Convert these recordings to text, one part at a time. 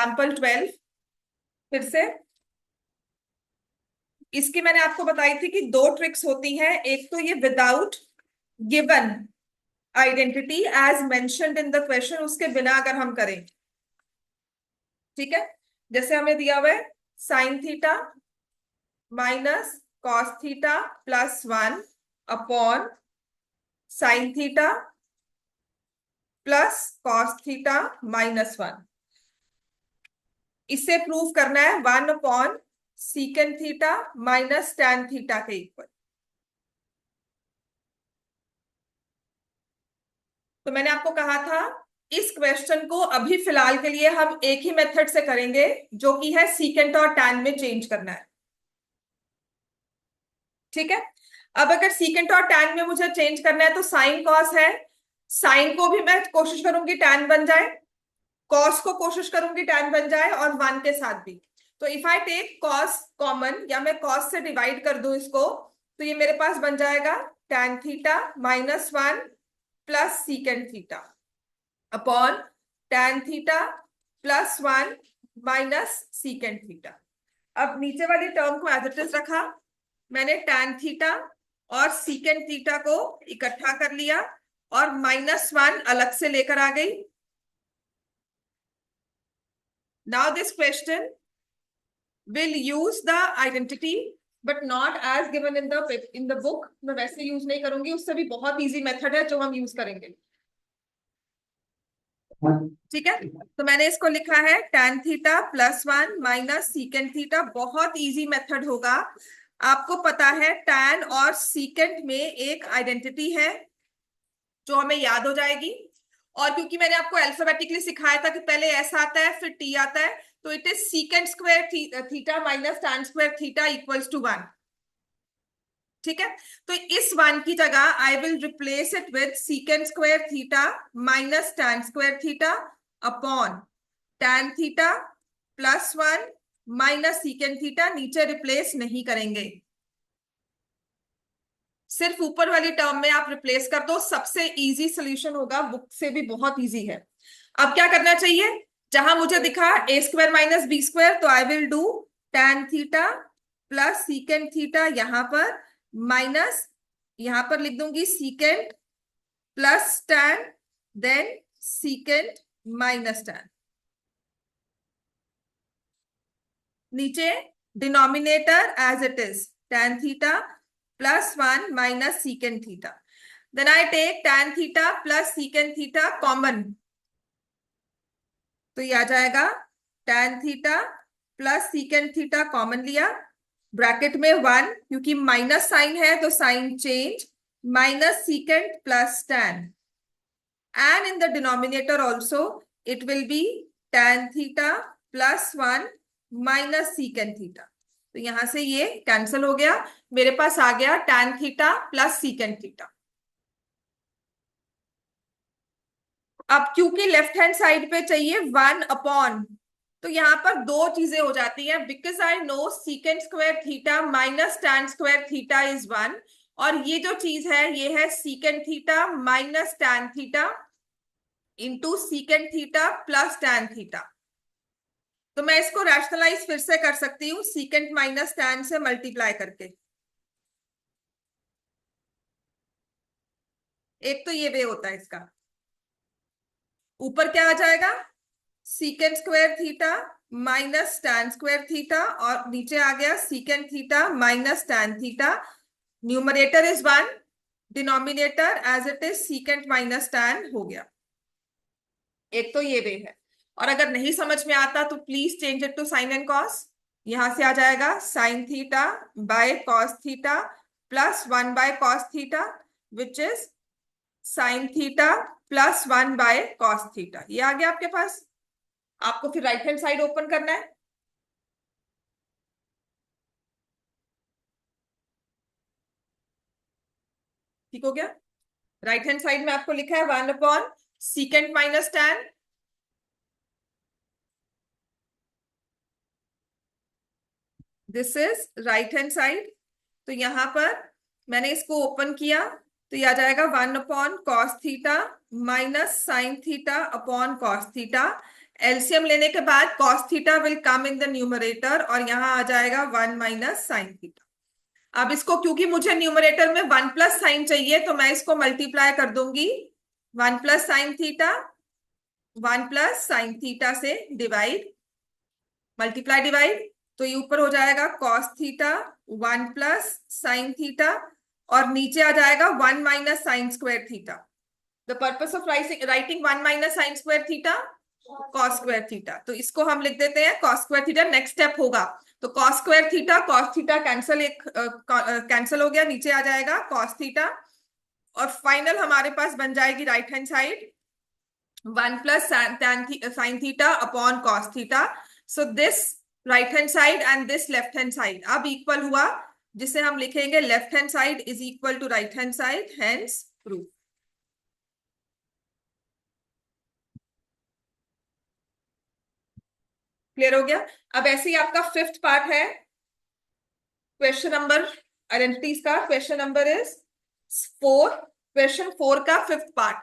Example 12 फिर से। इसकी मैंने आपको बताई थी कि दो ट्रिक्स होती हैं। एक तो ये without given identity as mentioned in the question, उसके बिना अगर हम करें, ठीक है। जैसे हमें दिया हुआ है sine theta minus cos theta plus 1 upon sign theta plus cos theta minus 1। इससे प्रूव करना है 1 upon secant theta minus tan theta के इक्वल। तो मैंने आपको कहा था इस क्वेश्चन को अभी फिलहाल के लिए हम एक ही मेथड से करेंगे, जो कि है सीकेंट और टैन में चेंज करना है, ठीक है। अब अगर सीकेंट और टैन में मुझे चेंज करना है तो साइन कॉस है, साइन को भी मैं कोशिश करूंगी टैन बन जाए, कॉस को कोशिश करूंगी टैन बन जाए, और 1 के साथ भी। तो if I take cos common, या मैं कॉस से डिवाइड कर दूं इसको, तो ये मेरे पास बन जाएगा tan theta minus 1 plus secant theta upon tan theta plus 1 minus secant theta. अब नीचे वाली टर्म को एज इट इज रखा, मैंने टैन थीटा और सीकेंट थीटा को इकट्ठा कर लिया और माइनस 1 अलग से लेकर आ गई। Now this question will use the identity but not as given in the book। मैं वैसे यूज नहीं करूंगी, उससे भी बहुत इजी मेथड है जो हम यूज करेंगे, ठीक है। तो मैंने इसको लिखा है tan theta plus 1 minus secant theta. बहुत इजी मेथड होगा, आपको पता है tan और सीकेंट में एक आइडेंटिटी है जो हमें याद हो जाएगी। और क्योंकि मैंने आपको अल्फाबेटिकली सिखाया था कि पहले s आता है फिर t आता है, तो it is secant square theta minus tan square theta equals to 1, ठीक है। तो इस 1 की जगह I will replace it with secant square theta minus tan square theta upon tan theta plus 1 minus secant theta. नीचे रिप्लेस नहीं करेंगे, सिर्फ ऊपर वाली टर्म में आप रिप्लेस कर दो। सबसे इजी सोल्यूशन होगा, बुक से भी बहुत इजी है। अब क्या करना चाहिए, जहां मुझे दिखा a square minus B square, तो I will do tan theta plus secant theta, यहां पर माइनस, यहां पर लिख दूंगी secant plus tan, then secant minus tan. नीचे denominator as it is tan theta plus 1 minus secant theta. Then I take tan theta plus secant theta common, तो ये आ जाएगा tan theta plus secant theta common लिया, bracket में 1, क्योंकि minus sine है तो sign change, minus secant plus tan, and in the denominator also it will be tan theta plus 1 minus secant theta. तो यहां से ये कैंसिल हो गया, मेरे पास आ गया tan theta plus secant theta. अब क्योंकि लेफ्ट हैंड साइड पे चाहिए 1 अपॉन, तो यहां पर दो चीजें हो जाती हैं। Because I know secant square theta minus tan square theta is 1, और ये जो चीज है ये है secant theta minus tan theta into secant theta plus tan theta. तो मैं इसको रैशनलाइज फिर से कर सकती हूँ सीकेंट माइनस टैन से मल्टीप्लाई करके। एक तो ये वे होता है इसका, ऊपर क्या आ जाएगा secant square theta minus tan square theta, और नीचे आ गया secant theta minus tan theta. Numerator is 1, denominator as it is secant minus tan हो गया। एक तो ये वे है, और अगर नहीं समझ में आता तो please change it to sine and cos. यहां से आ जाएगा sine theta by cos theta plus 1 by cos theta, which is sine theta plus 1 by cos theta. ये आ गया आपके पास। आपको फिर राइट हैंड साइड ओपन करना है, ठीक हो गया। राइट हैंड साइड में आपको लिखा है 1 upon secant minus tan, this is right hand side. तो यहां पर मैंने इसको ओपन किया, तो यह आ जाएगा 1 upon cos theta minus sine theta upon cos theta, LCM लेने के बाद cos theta will come in the numerator और यहाँ आ जाएगा 1 माइनस साइन थीटा। अब इसको क्योंकि मुझे न्यूमरेटर में 1 प्लस साइन चाहिए तो मैं इसको मल्टीप्लाई कर दूंगी 1 plus sine theta, 1 plus sine theta से डिवाइड, मल्टीप्लाई डिवाइड, तो ये ऊपर हो जाएगा cos theta 1 plus sine theta और नीचे आ जाएगा 1 minus sine square theta. The purpose of writing 1 minus sine square theta, cos square theta, तो इसको हम लिख देते हैं cos square theta. Next step होगा तो कॉस थीटा कैंसल, एक कैंसल हो गया, नीचे आ जाएगा कॉस थीटा और फाइनल हमारे पास बन जाएगी right hand side 1 plus sine theta upon cos theta. So this right hand side and this left hand side अब इक्वल हुआ, जिसे हम लिखेंगे left hand side is equal to right hand side, hence proof. Clear हो गया। अब ऐसे ही आपका फिफ्थ पार्ट है क्वेश्चन नंबर आइडेंटिटीज का, क्वेश्चन नंबर इज 4, क्वेश्चन 4 का फिफ्थ पार्ट।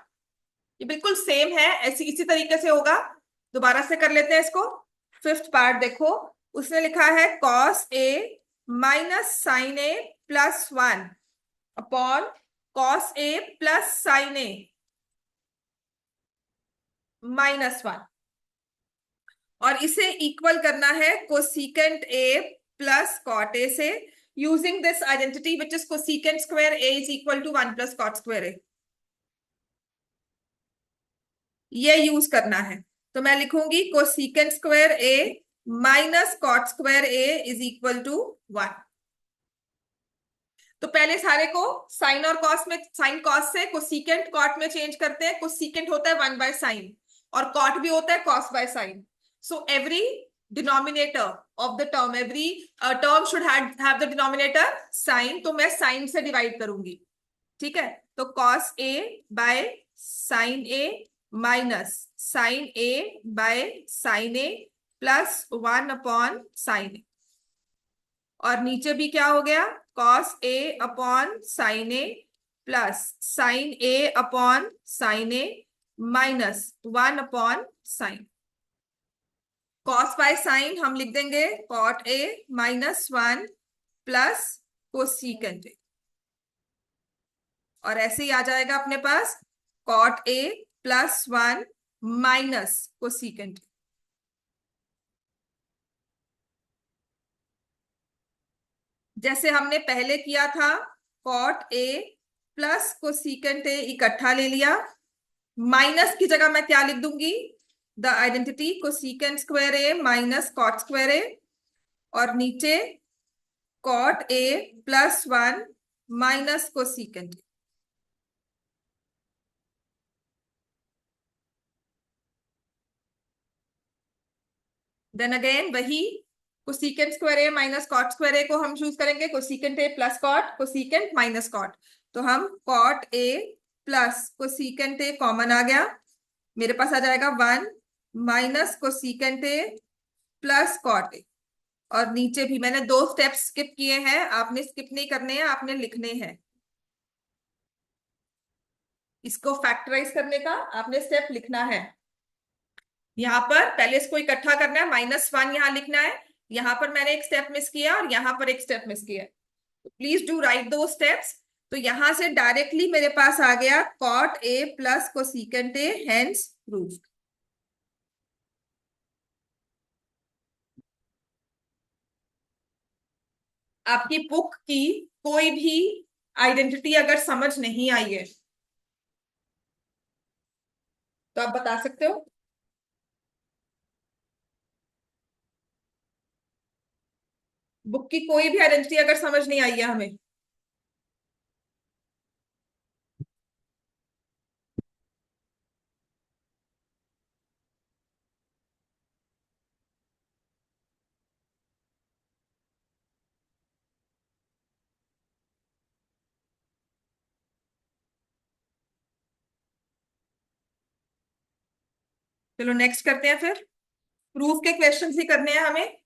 ये बिल्कुल सेम है, ऐसी इसी तरीके से होगा, दोबारा से कर लेते हैं इसको। फिफ्थ पार्ट देखो, उसने लिखा है cos A minus sine A plus 1 upon cos A plus sine A minus 1 और इसे इक्वल करना है cosecant A plus cot A से using this identity which is cosecant square A is equal to 1 plus cot square A. ये यूज करना है तो मैं लिखूंगी cosecant square A minus cot square A is equal to 1। तो पहले सारे को साइन और कॉस में, साइन कॉस से कोसिकेंट कॉट में चेंज करते हैं। कोसिकेंट होता है 1 बाय साइन और कॉट भी होता है cos by sine. So every denominator of the term, every term should have the denominator sine, तो मैं साइन से डिवाइड करूंगी। ठीक है, तो cos A by sine A minus sine A by sine A plus 1 upon sine A और नीचे भी क्या हो गया cos A upon sine A plus sine A upon sine A minus 1 upon sine. Cos by sine हम लिख देंगे cot A minus 1 plus cosecant A और ऐसे ही आ जाएगा अपने पास cot A plus 1 minus cosecant. जैसे हमने पहले किया था cot A plus cosecant A इकट्ठा ले लिया, माइनस की जगह मैं क्या लिख दूंगी the identity cosecant square A minus cot square A और नीचे cot A plus 1 minus cosecant. Then again वही cosecant square A minus cot square A को हम चूज करेंगे cosecant A plus cot, cosecant minus cot, तो हम cot A plus cosecant A common आ गया, मेरे पास आ जाएगा 1 minus cosecant A plus cot A और नीचे भी मैंने 2 स्टेप्स स्किप किए हैं, आपने स्किप नहीं करने हैं, आपने लिखने हैं। इसको फैक्टराइज करने का आपने स्टेप लिखना है। यहाँ पर पहले इसको इकट्ठा करना है, -1 यहाँ लिखना है, यहाँ पर मैंने एक स्टेप मिस किया और यहाँ पर एक स्टेप मिस किया, तो प्लीज डू राइट दो स्टेप्स। तो यहां से डायरेक्टली मेरे पास आ गया cot A plus cosecant A, hence proved. आपकी बुक की कोई भी आइडेंटिटी अगर समझ नहीं आई है तो आप बता सकते हो। बुक की कोई भी आइडेंटिटी अगर समझ नहीं आई है हमें, चलो नेक्स्ट करते हैं, फिर प्रूफ के क्वेश्चन ही करने हैं हमें।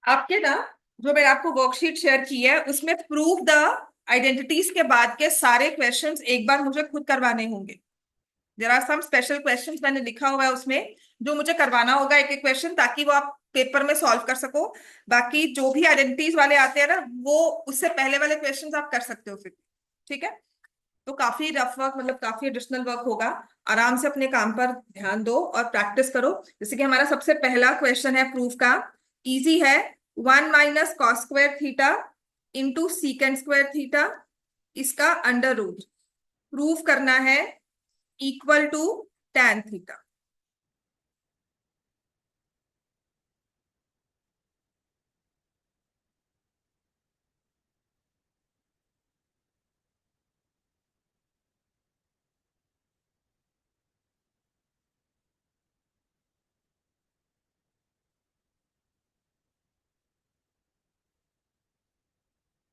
आपके ना जो मैंने आपको वर्कशीट शेयर की है उसमें प्रूव द आइडेंटिटीज के बाद के सारे क्वेश्चंस एक बार मुझे खुद करवाने होंगे। There are some special questions मैंने लिखा हुआ है उसमें, जो मुझे करवाना होगा एक एक क्वेश्चन, ताकि वो आप पेपर में सॉल्व कर सको। बाकी जो भी आइडेंटिटीज वाले आते हैं ना, वो उससे पहले वाले क्वेश्चंस आप कर सकते हो फिर। ठीक है, तो काफी रफ वर्क, मतलब काफी एडिशनल वर्क होगा। आराम से अपने काम पर ध्यान दो और प्रैक्टिस करो। जैसे कि हमारा सबसे पहला क्वेश्चन है प्रूफ का, इजी है। 1 - cos² थीटा इंटू sec²थीटा, इसका अंडर रूट प्रूफ करना है इक्वल टू tan थीटा।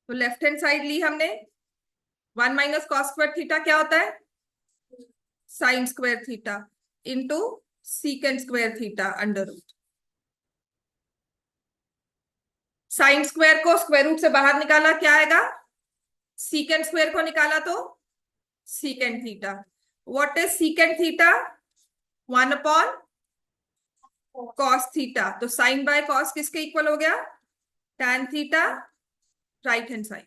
तो लेफ्ट हैंड साइड ली हमने, 1 - cos² थीटा क्या होता है, sin²थीटा इंटू sec²थीटा अंडर रूट। sin² को स्क्वायर रूट से बाहर निकाला, क्या आएगा, sec² को निकाला तो sec²थीटा। What is sec²थीटा, 1/cos²थीटा। तो साइन बाय कॉस किसके इक्वल हो गया, tan theta, right hand side.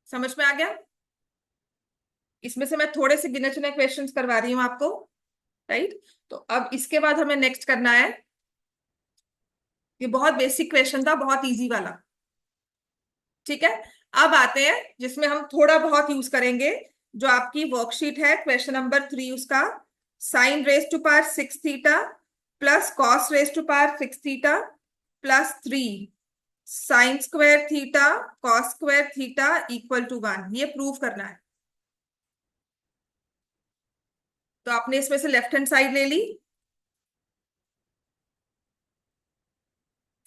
समझ में आ गया। इसमें से मैं थोड़े से गिने चुने क्वेश्चंस करवा रही हूं आपको, राइट। तो अब इसके बाद हमें नेक्स्ट करना है, ये बहुत बेसिक क्वेश्चन था, बहुत इजी वाला। ठीक है, अब आते हैं जिसमें हम थोड़ा बहुत यूज करेंगे, जो आपकी वर्कशीट है क्वेश्चन नंबर 3, उसका sin⁻⁶ plus cos⁻⁶ plus 3 sin²θ cos²θ equal to 1, ये प्रूव करना है। तो आपने इसमें से लेफ्ट हैंड साइड ले ली,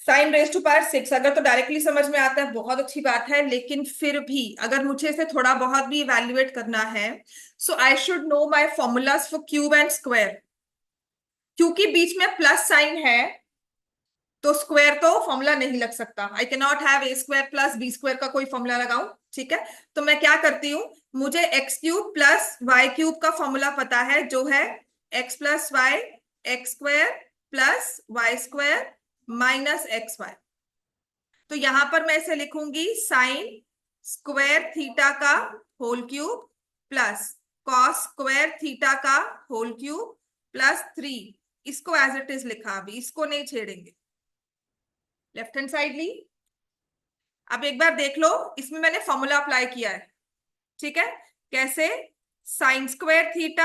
sin⁻⁶ अगर तो डायरेक्टली समझ में आता है बहुत अच्छी बात है, लेकिन फिर भी अगर मुझे इसे थोड़ा बहुत भी इवेल्युएट करना है, so I should know my formulas for cube and square. क्योंकि बीच में प्लस साइन है, तो स्क्वायर तो फॉर्मूला नहीं लग सकता। I can not have a² plus b² का कोई फॉर्मूला लगाऊं। ठीक है, तो मैं क्या करती हूं, मुझे x³ प्लस y³ का फॉर्मूला पता है, जो है x plus y x² plus y² minus xy। तो यहां पर मैं इसे लिखूंगी sin²θ का होल क्यूब प्लस cos²θ का होल क्यूब प्लस 3। इसको एज इट इज लिखा, अभी इसको नहीं छेड़ेंगे। लेफ्ट हैंड साइड ली, अब एक बार देख लो, इसमें मैंने फॉर्मूला अप्लाई किया है। ठीक है, कैसे, sin²θ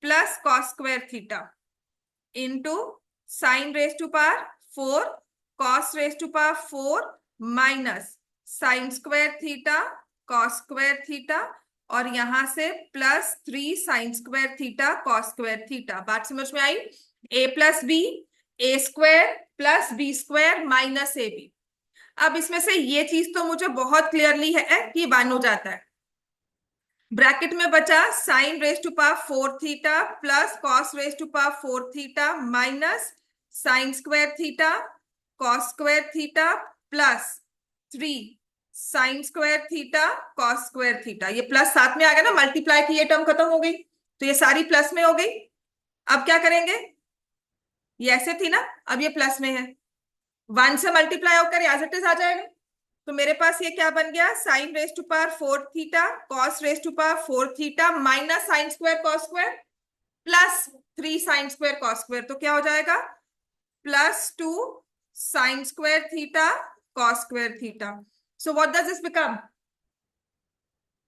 plus cos²θ into sin⁻⁴ cos⁻⁴ minus sin²θ cos²θ, और यहां से प्लस 3 sin²θ cos²θ। बात समझ में आई। a plus b, a² plus b² minus ab। अब इसमें से ये चीज तो मुझे बहुत क्लियरली है कि 1 हो जाता है। ब्रैकेट में बचा sin⁻⁴θ plus cos⁻⁴θ minus sin²θ cos²θ plus 3 sin²θ cos²θ। ये प्लस साथ में आ गया ना, मल्टीप्लाई की ये टर्म खत्म हो गई, तो ये सारी प्लस में हो गई। अब क्या करेंगे, ये ऐसे थी ना, अब ये प्लस में है, 1 से मल्टीप्लाई होकर एज इट इज आ जाएगा। तो मेरे पास ये क्या बन गया, sin⁻⁴θ cos⁻⁴θ minus sin² cos² plus 3 sin² cos²। तो क्या हो जाएगा, plus 2 sin²θ cos²θ। So what does this become,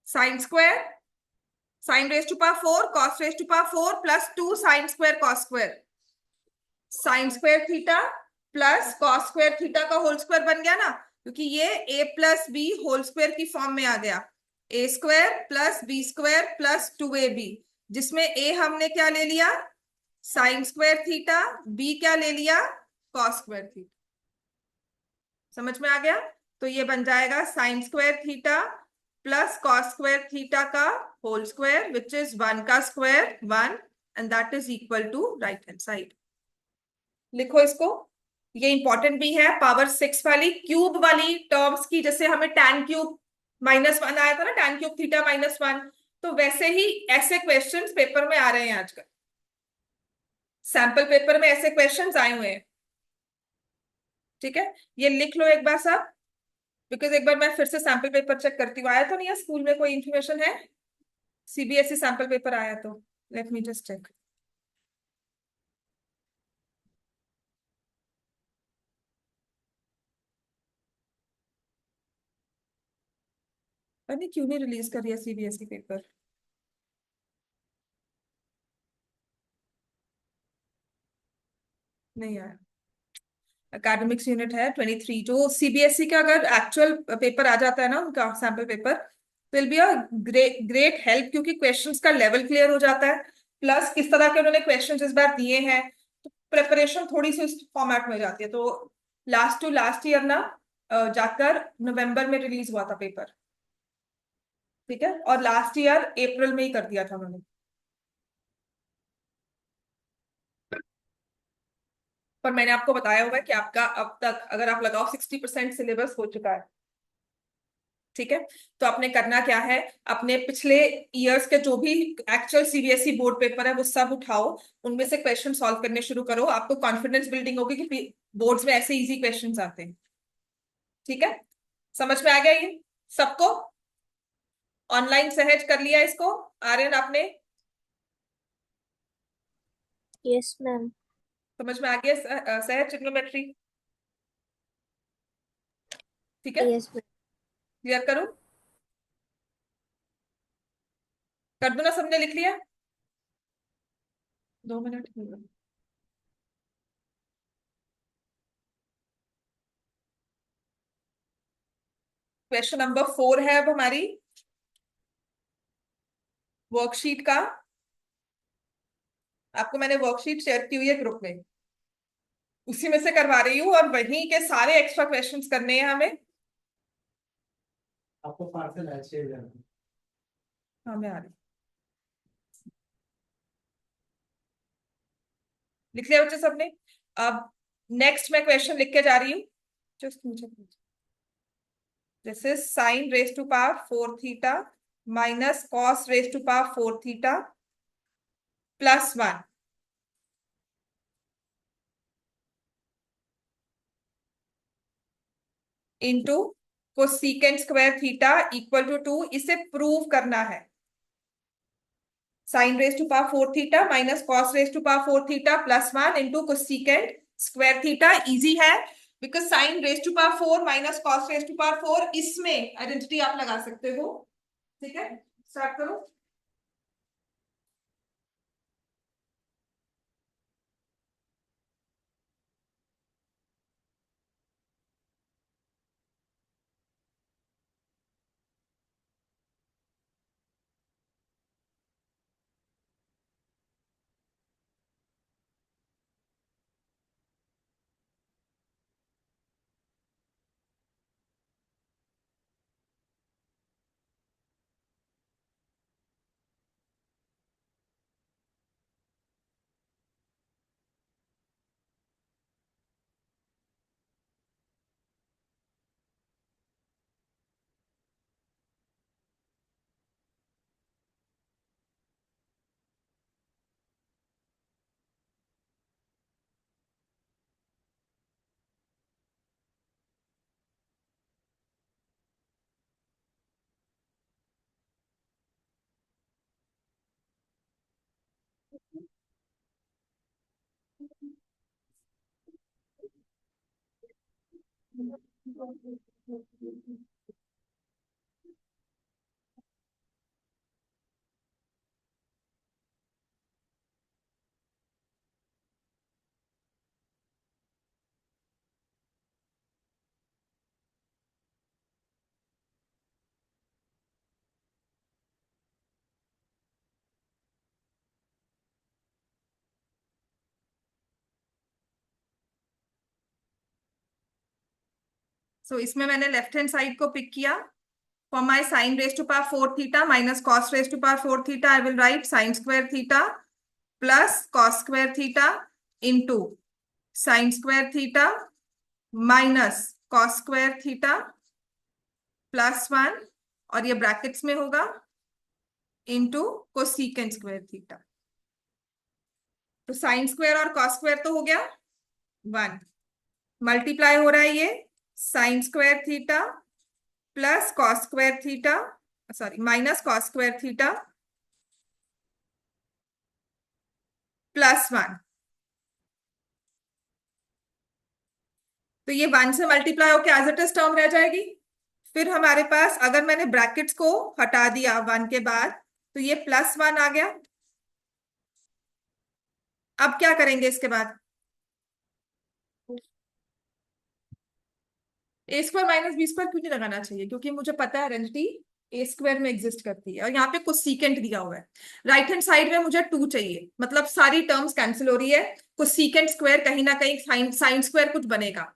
sin² sin⁻⁴ cos⁻⁴ plus 2 sin² cos², sin²θ plus cos²θ का होल स्क्वायर बन गया ना, क्योंकि ये a plus b whole square की फॉर्म में आ गया, a² plus b² plus 2ab, जिसमें a हमने क्या ले लिया, sin²θ, b क्या ले लिया, cos²θ। समझ में आ गया। तो ये बन जाएगा sin²θ प्लस cos²θ का होल स्क्वायर, विच इज 1 का square 1, and that is equal to right hand side. लिखो इसको, ये इंपॉर्टेंट भी है। पावर 6 वाली क्यूब वाली टर्म्स की, जैसे हमें tan क्यूब -1 आया था ना, tan क्यूब थीटा -1, तो वैसे ही ऐसे क्वेश्चंस पेपर में आ रहे हैं आजकल। सैंपल पेपर में ऐसे क्वेश्चंस आए हुए हैं। ठीक है, ये लिख लो एक बार सब, बिकॉज एक बार मैं फिर से सैंपल पेपर चेक करती हूँ। आया तो नहीं है स्कूल में, कोई इंफॉर्मेशन है? सीबीएसई सैंपल पेपर आया तो लेट मी जस्ट चेक। पता नहीं क्यों नहीं रिलीज कर रही है सीबीएसई पेपर। नहीं आया। एकेडमिक्स यूनिट है 23, जो सीबीएसई का अगर एक्चुअल पेपर आ जाता है ना उनका सैंपल पेपर, तो will be a great great help, क्योंकि क्वेश्चंस का लेवल क्लियर हो जाता है, प्लस किस तरह के उन्होंने क्वेश्चंस इस बार दिए हैं, तो प्रिपरेशन थोड़ी सी उस फॉर्मेट में जाती है। तो लास्ट टू लास्ट ईयर ना जाकर नवंबर में रिलीज हुआ था पेपर। ठीक है, और लास्ट ईयर अप्रैल में ही कर दिया था उन्होंने। पर मैंने आपको बताया हुआ है कि आपका अब तक अगर आप लगाओ 60% सिलेबस हो चुका है। ठीक है, तो आपने करना क्या है, अपने पिछले ईयर्स के जो भी एक्चुअल सीबीएसई बोर्ड पेपर है वो सब उठाओ, उनमें से क्वेश्चन सॉल्व करने शुरू करो। आपको कॉन्फिडेंस बिल्डिंग होगी कि बोर्ड्स में ऐसे इजी क्वेश्चंस आते हैं। ठीक है, समझ में आ गया ये सबको? ऑनलाइन सहज कर लिया इसको आर्यन आपने? Yes ma'am. समझ में आ गया सहज ट्रिग्नोमेट्री? ठीक है, यस मैम। क्लियर करूं? कर दो ना, सबने लिख लिया? 2 मिनट। क्वेश्चन नंबर 4 है अब हमारी वर्कशीट का। आपको मैंने वर्कशीट शेयर की हुई है ग्रुप में, उसी में से करवा रही हूँ, और वहीं के सारे एक्स्ट्रा क्वेश्चंस करने हैं हमें। आपको पार्सल है 6 हजार। हाँ मैं आ रही। लिख लिया बच्चे सबने? अब नेक्स्ट मैं क्वेश्चन लिख के जा रही हूँ। जस्ट मुझे, this is sine raise to power 4 theta minus cos raise to power 4 theta +1 into cosecant square theta equal to 2। इसे प्रूव करना है। Sine raise to power 4 theta minus cos raise to power 4 theta +1 into cosecant square theta. Easy है, because sine raise to power 4 minus cos raise to power 4, इसमें identity आप लगा सकते हो। ठीक है, स्टार्ट करो। सो इसमें मैंने लेफ्ट हैंड साइड को पिक किया। For my sine raise to power 4 theta minus cos raise to power 4 theta, I will write sine square theta plus cos square theta into sine square theta minus cos square theta plus 1, और ये brackets में होगा, into cosecant square theta. तो sine square और cos square तो हो गया 1, multiply हो रहा है ये sign square theta plus cos square theta, sorry minus cos square theta plus 1। तो ये 1 से मल्टीप्लाई होकर एज इट इज टर्म रह जाएगी। फिर हमारे पास अगर मैंने ब्रैकेट्स को हटा दिया 1 के बाद, तो ये प्लस 1 आ गया। अब क्या करेंगे इसके बाद? ए स्क्वायर माइनस बी स्क्वायर क्यों नहीं लगाना चाहिए, क्योंकि मुझे पता है आइडेंटिटी ए स्क्वायर में एग्जिस्ट करती है, और यहाँ पे कुछ सीकेंट दिया हुआ है। राइट हैंड साइड में मुझे 2 चाहिए, मतलब सारी टर्म्स कैंसिल हो रही है। कुछ सीकेंट स्क्वायर कहीं ना कहीं साइन साइन स्क्वायर कुछ बनेगा,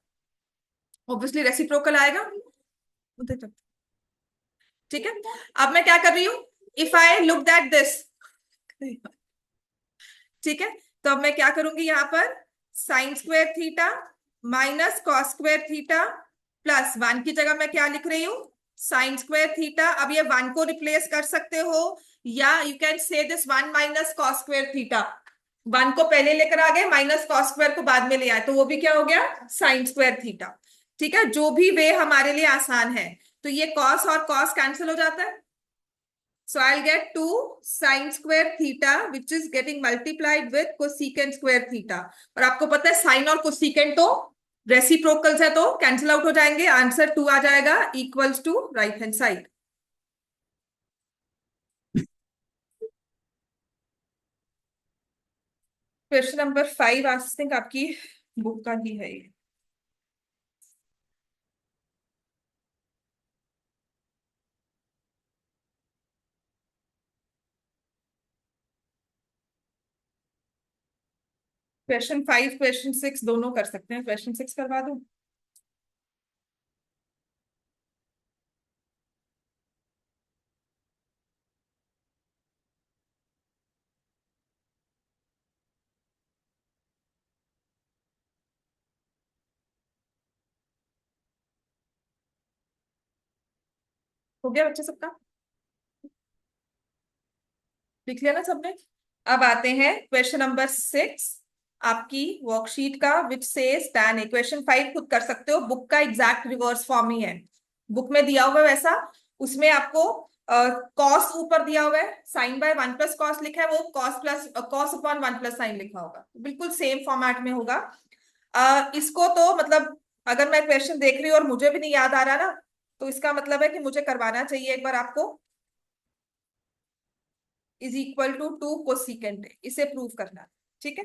ऑब्वियसली रेसिप्रोकल आएगा। ठीक है, अब मैं क्या कर रही हूँ, if I look that this, ठीक है, तो अब मैं क्या करूंगी, यहाँ पर sine square theta minus cos square theta plus 1 की जगह मैं क्या लिख रही हूँ, साइन स्क्वायर थीटा। अब ये 1 को रिप्लेस कर सकते हो, या you can say this 1 minus cos square theta. 1 को पहले लेकर आ गए, माइनस कॉस स्क्वायर को बाद में ले आए, तो वो भी क्या हो गया, साइन स्क्वायर थीटा। ठीक है, जो भी वे हमारे लिए आसान है। तो ये कॉस और कॉस कैंसिल हो जाता है, so I'll get 2 sin square theta which is getting multiplied with cosecant square theta। और आपको पता है साइन और कोसिकेंट तो रेसिप्रोकल्स है, तो कैंसिल आउट हो जाएंगे, आंसर 2 आ जाएगा equals to right hand side. Question number 5 I think आपकी बुक का ही है ये। क्वेश्चन 5 क्वेश्चन 6 दोनों कर सकते हैं, क्वेश्चन 6 करवा दूं? हो गया बच्चे सबका, लिख लिया ना सबने? अब आते हैं क्वेश्चन नंबर 6 आपकी वर्कशीट का, which says tan A. Question 5 खुद कर सकते हो, बुक का एग्जैक्ट रिवर्स फॉर्म ही है, बुक में दिया हुआ है वैसा। उसमें आपको कॉस ऊपर दिया हुआ है, साइन बाय 1 प्लस कॉस लिखा है, वो cos plus cos upon 1 plus sign लिखा होगा, बिल्कुल सेम फॉर्मेट में होगा। इसको तो मतलब अगर मैं क्वेश्चन देख रही हूँ और मुझे भी नहीं याद आ रहा ना, तो इसका मतलब है कि मुझे करवाना चाहिए एक बार आपको, इज इक्वल टू 2 कोसिकेंट, इसे प्रूव करना। ठीक है,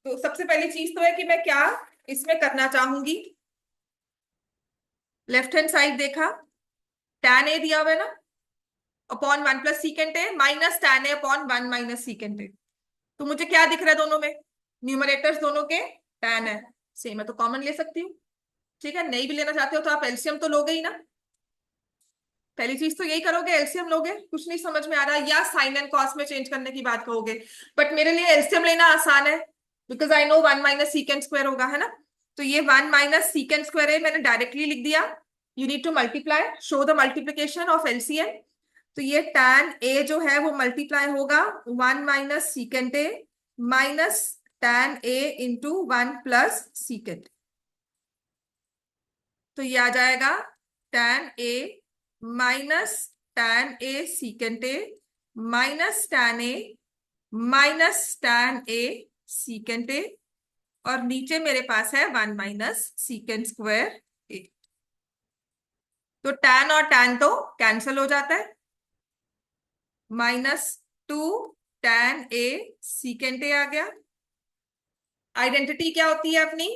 तो सबसे पहली चीज तो है कि मैं क्या इसमें करना चाहूंगी। लेफ्ट हैंड साइड देखा, tan ए दिया हुआ है ना, upon 1 plus secant A minus tan A upon 1 minus secant A. तो मुझे क्या दिख रहा है दोनों में, न्यूमरेटर्स दोनों के tan है, सेम है, तो कॉमन ले सकती हूँ। ठीक है, नहीं भी लेना चाहते हो तो आप एलसीएम तो लोगे ही ना, पहली चीज तो यही करोगे, एलसीएम लोगे। कुछ नहीं समझ में आ रहा, या साइन एंड कॉस में चेंज करने की बात कहोगे, बट मेरे लिए एलसीएम लेना आसान है, because I know 1 minus secant square होगा, है ना। तो ये 1 माइनस सीकेंट स्क्वायर है, मैंने डायरेक्टली लिख दिया। You need to multiply, show the multiplication of LCM. तो ये tan ए जो है वो मल्टीप्लाई होगा 1 minus secant A minus tan A into 1 plus secant. तो ये आ जाएगा tan A minus tan A secant A minus tan A minus tan A secant A, और नीचे मेरे पास है 1 माइनस सीकेंट स्क्वायर ए। तो tan और tan तो कैंसिल हो जाता है, -2 tan ए सीकेंट ए आ गया। आइडेंटिटी क्या होती है अपनी,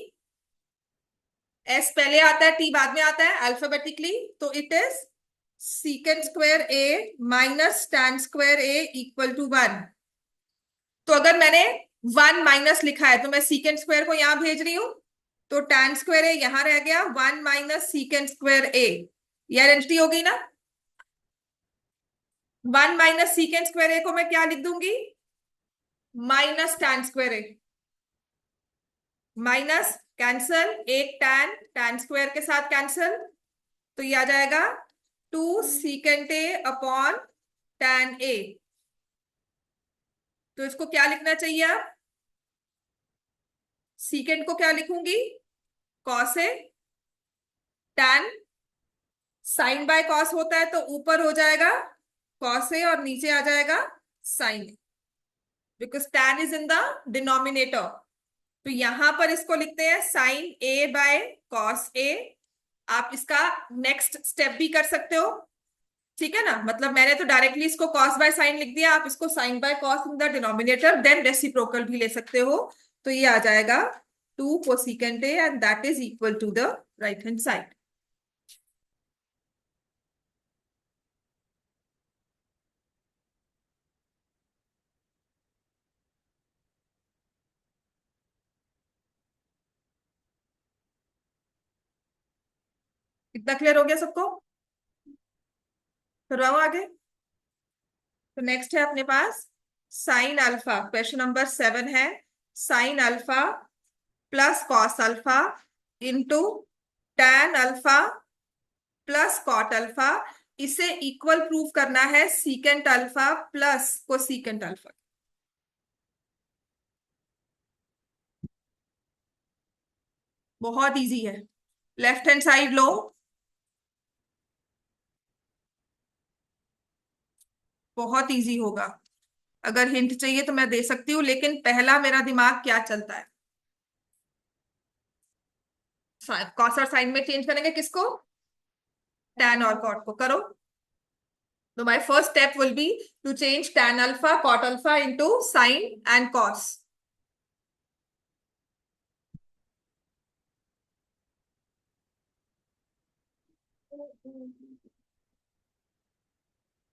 एस पहले आता है टी बाद में आता है अल्फाबेटिकली, तो it is secant square A minus tan square A equal to 1। तो अगर मैंने 1 माइनस लिखा है तो मैं सीकेंट स्क्वायर को यहां भेज रही हूं, तो tan स्क्वायर ए यहां रह गया 1 माइनस सीकेंट स्क्वायर ए, ये आइडेंटिटी होगी ना। 1 माइनस सीकेंट स्क्वायर ए को मैं क्या लिख दूंगी, minus tan square A. Minus cancel, एक टैन, टैन स्क्वायर के साथ कैंसल, तो ये आ जाएगा 2 secant A upon tan A. तो इसको क्या लिखना चाहिए आप? सीकेंट को क्या लिखूंगी? Cos A, tan sine by cos होता है तो ऊपर हो जाएगा कॉस ए और नीचे आ जाएगा sine A, because tan is in the denominator. तो यहां पर इसको लिखते हैं sine A by cos A. आप इसका नेक्स्ट स्टेप भी कर सकते हो, ठीक है ना? मतलब मैंने तो डायरेक्टली इसको कॉस बाय साइन लिख दिया, आप इसको sine by cos in the denominator then reciprocal भी ले सकते हो। तो ये आ जाएगा 2 cosecant A and that is equal to the right hand side. कितना क्लियर हो गया सबको? करवाओ आगे। तो नेक्स्ट है अपने पास साइन अल्फा, क्वेश्चन नंबर 7 है। Sine alpha plus cos alpha into tan alpha plus cot alpha, इसे इक्वल प्रूव करना है secant alpha plus cosecant alpha. बहुत इजी है। लेफ्ट हैंड साइड लो, बहुत इजी होगा। अगर हिंट चाहिए तो मैं दे सकती हूँ, लेकिन पहला मेरा दिमाग क्या चलता है? कॉस और साइन में चेंज करेंगे किसको? टैन और कॉट को। करो। तो my first step will be to change tan alpha cot alpha into sine and cos.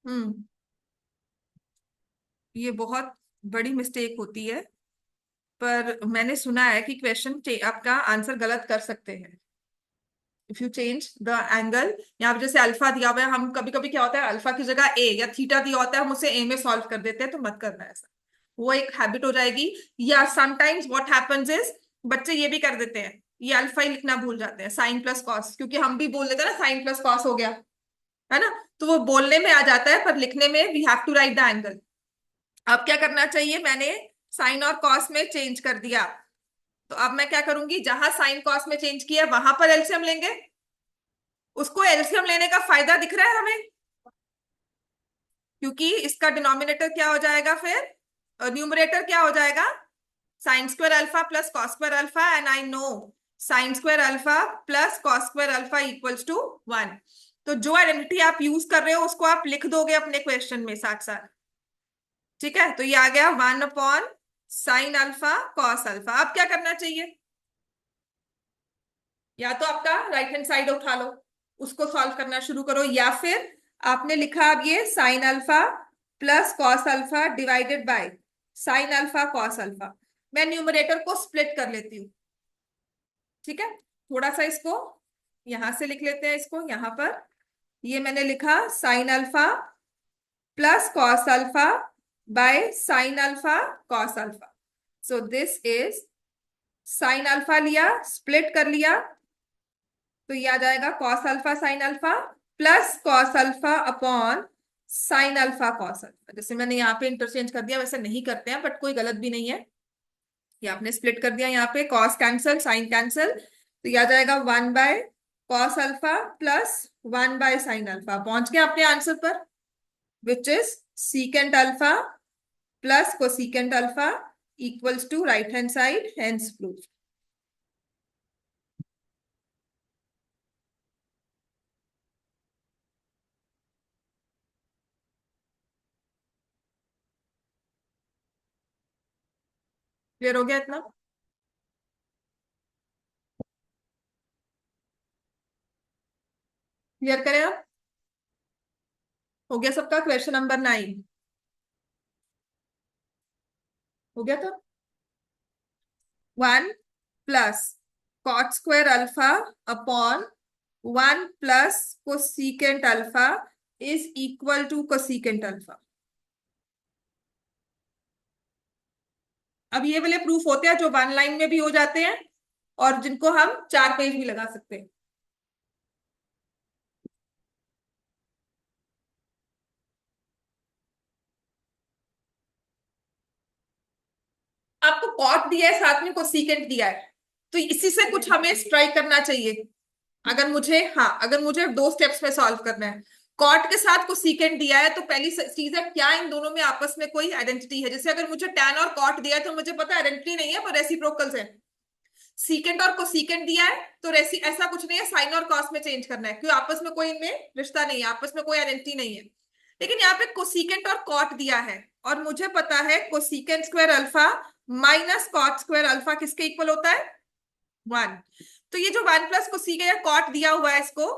Hmm, ये बहुत बड़ी मिस्टेक होती है, पर मैंने सुना है कि क्वेश्चन आपका आंसर गलत कर सकते हैं if you change the angle. यहाँ पे जैसे अल्फा दिया हुआ है, हम कभी कभी क्या होता है अल्फा की जगह ए या थीटा दिया होता है हम उसे ए में सॉल्व कर देते हैं, तो मत करना ऐसा, वो एक हैबिट हो जाएगी। या समटाइम्स व्हाट हैपेंस इज बच्चे ये भी कर देते हैं, ये अल्फा ही लिखना भूल जाते हैं, साइन प्लस कॉस, क्योंकि हम भी बोल देते हैं ना साइन प्लस कॉस हो गया, है ना? तो वो बोलने में आ जाता है पर लिखने में we have to write the angle. अब क्या करना चाहिए? मैंने साइन और कॉस में चेंज कर दिया, तो अब मैं क्या करूंगी? जहां साइन कॉस में चेंज किया वहां पर एलसीएम लेंगे। उसको एलसीएम लेने का फायदा दिख रहा है हमें, क्योंकि इसका डिनोमिनेटर क्या हो जाएगा फिर, न्यूमरेटर क्या हो जाएगा? Sine square alpha plus cos square alpha, and I know sine square alpha plus cos square alpha equals to 1। तो जो आइडेंटिटी आप यूज कर रहे हो उसको आप लिख दोगे अपने क्वेश्चन में साथ साथ, ठीक है? तो ये आ गया 1 upon sine alpha cos alpha. अब क्या करना चाहिए? या तो आपका राइट हैंड साइड उठा लो, उसको सॉल्व करना शुरू करो, या फिर आपने लिखा अब ये sign alpha plus cos alpha divided by sine alpha cos alpha. मैं न्यूमरेटर को स्प्लिट कर लेती हूँ, ठीक है? थोड़ा सा इसको यहां से लिख लेते हैं, इसको यहां पर ये मैंने लिखा sign alpha plus cos alpha by sine alpha cos alpha. So this is sine alpha लिया, स्प्लिट कर लिया, तो ये आ जाएगा cos alpha sign alpha plus cos alpha upon sine alpha cos alpha. जैसे मैंने यहाँ पे इंटरचेंज कर दिया, वैसे नहीं करते हैं बट कोई गलत भी नहीं है। ये आपने स्प्लिट कर दिया, यहाँ पे कॉस कैंसल साइन कैंसल, तो ये आ जाएगा 1 by cos alpha plus 1 by sine alpha. पहुंच गए अपने आंसर पर, which is secant alpha plus cosecant alpha equals to right hand side, hence proof. Clear हो गया इतना? क्लियर करें आप? हो गया सबका? क्वेश्चन नंबर 9 हो गया? तो 1 plus cot square alpha upon 1 plus cosecant alpha is equal to cosecant alpha. अब ये वाले प्रूफ होते हैं जो वन लाइन में भी हो जाते हैं और जिनको हम 4 पेज भी लगा सकते हैं। आपको कॉट दिया है, साथ में कोसिकेंट दिया है, तो इसी से कुछ हमें स्ट्राइक करना चाहिए। अगर मुझे 2 स्टेप्स में सॉल्व करना है, कॉट के साथ कोसिकेंट दिया है, तो पहली चीज है क्या इन दोनों में आपस में कोई आइडेंटिटी है। जैसे अगर मुझे टैन और कॉट दिया है तो मुझे पता है आइडेंटिटी नहीं है पर रेसिप्रोकल्स है। सीकेंट और कोसिकेंट दिया है तो रेसी ऐसा कुछ नहीं है साइन और कॉस में चेंज करना है, क्योंकि आपस में कोई इनमें रिश्ता नहीं है, आपस में कोई आइडेंटिटी नहीं है। लेकिन यहाँ पे कोसिकेंट और कॉट दिया है और मुझे पता है cosecant square alpha minus cot square alpha किसके इक्वल होता है, 1। तो ये जो 1 प्लस कोसिकेंट या कॉट दिया हुआ है इसको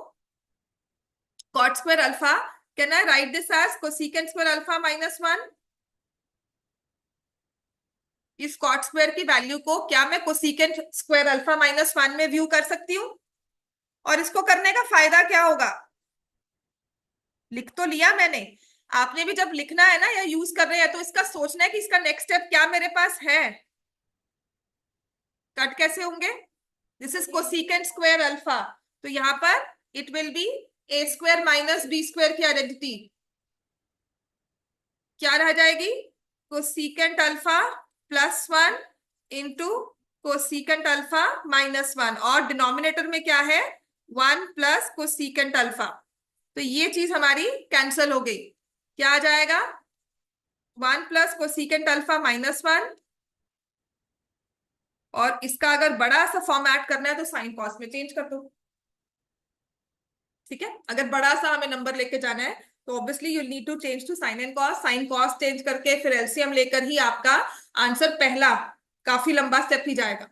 cot square alpha, can I write this as cosecant square alpha minus 1। इस कॉट स्क्वायर की वैल्यू को क्या मैं कोसिकेंट स्क्वायर अल्फा माइनस 1 में व्यू कर सकती हूँ। और इसको करने का फायदा क्या होगा, लिख तो लिया मैंने, आपने भी जब लिखना है ना या यूज कर रहे हैं तो इसका सोचना है कि इसका नेक्स्ट स्टेप क्या मेरे पास है। कट कैसे होंगे, this is cosecant square alpha, तो यहां पर it will be A square minus B square की आइडेंटिटी क्या रह जाएगी, cosecant alpha plus 1 into cosecant alpha minus 1, और डिनोमिनेटर में क्या है 1 प्लस कोसिकेंट अल्फा। तो ये चीज हमारी कैंसल हो गई, क्या आ जाएगा 1 प्लस कोसिकेंट अल्फा माइनस 1। और इसका अगर बड़ा सा फॉर्मेट करना है तो साइन कॉस में चेंज कर दो। ठीक है, अगर बड़ा सा हमें नंबर लेके जाना है तो obviously you need to change to sine and cos, sine cos change करके फिर एलसीएम लेकर ही आपका आंसर पहला काफी लंबा स्टेप ही जाएगा,